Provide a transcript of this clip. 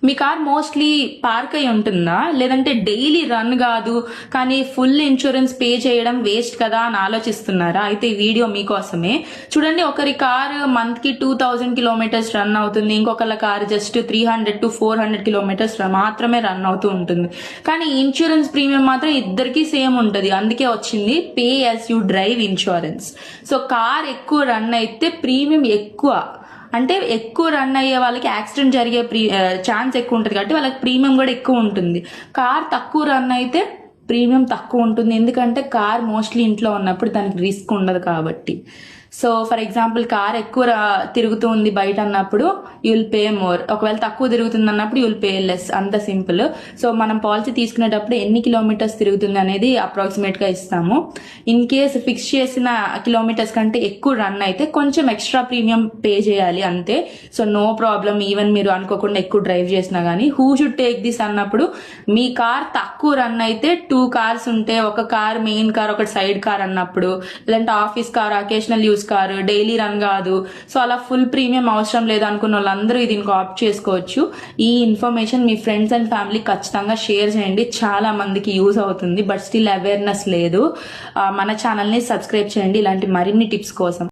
మీ car mostly park అయి ఉంటుందా, లేదంటే డైలీ రన్ కాదు కానీ ఫుల్ ఇన్సూరెన్స్ పే చేయడం వేస్ట్ కదా అని ఆలోచిస్తున్నారా? అయితే ఈ వీడియో మీకోసమే. చూడండి, ఒకరి కార్ మంత్ కి 2000 కిలోమీటర్స్ రన్ అవుతుంది, ఇంకొకరి కార్ జస్ట్ 300 to 400 కిలోమీటర్స్ మాత్రమే రన్ అవుతూ ఉంటుంది. కానీ ఇన్సూరెన్స్ ప్రీమియం మాత్రం ఇద్దరికి సేమ్ ఉంటుంది. అందుకే వచ్చింది pay as you drive insurance. So car ఎక్కువ రన్ అయితే ప్రీమియం ఎక్కువ, అంటే ఎక్కువ రన్ అయ్యే వాళ్ళకి యాక్సిడెంట్ జరిగే ఛాన్స్ ఎక్కువ ఉంటుంది కాబట్టి వాళ్ళకి ప్రీమియం కూడా ఎక్కువ ఉంటుంది. కార్ తక్కువ రన్ అయితే ప్రీమియం తక్కువ ఉంటుంది, ఎందుకంటే కార్ మోస్ట్లీ ఇంట్లో ఉన్నప్పుడు దానికి రిస్క్ ఉండదు కాబట్టి. సో ఫర్ ఎగ్జాంపుల్, కార్ ఎక్కువ తిరుగుతూ ఉంది బయట అన్నప్పుడు యూ విల్ పే మోర్, ఒకవేళ తక్కువ తిరుగుతుంది అన్నప్పుడు యూ విల్ పే లెస్, అంత సింపుల్. సో మనం పాలసీ తీసుకునేటప్పుడు ఎన్ని కిలోమీటర్స్ తిరుగుతుంది అనేది అప్రాక్సిమేట్ గా ఇస్తాము. ఇన్ కేస్ ఫిక్స్ చేసిన కిలోమీటర్స్ కంటే ఎక్కువ రన్ అయితే కొంచెం ఎక్స్ట్రా ప్రీమియం పే చేయాలి అంతే. సో నో ప్రాబ్లం, ఈవెన్ మీరు అనుకోకుండా ఎక్కువ డ్రైవ్ చేసినా గానీ. హూ షుడ్ టేక్ దిస్ అన్నప్పుడు, మీ కార్ తక్కువ రన్ అయితే 2 కార్స్ ఉంటే, ఒక కార్ మెయిన్ కార్, ఒకటి సైడ్ కార్ అన్నప్పుడు, లేదంటే office car, occasional use car, daily run కాదు, సో అలా ఫుల్ ప్రీమియం అవసరం లేదు అనుకున్న వాళ్ళందరూ దీనికి ఆప్ట్ చేసుకోవచ్చు. ఈ information me friends and family ఖచ్చితంగా షేర్ చేయండి, చాలా మందికి యూజ్ అవుతుంది. బట్ స్టిల్ అవేర్నెస్ లేదు. మన ఛానల్ని సబ్స్క్రైబ్ చేయండి ఇలాంటి మరిన్ని టిప్స్ కోసం.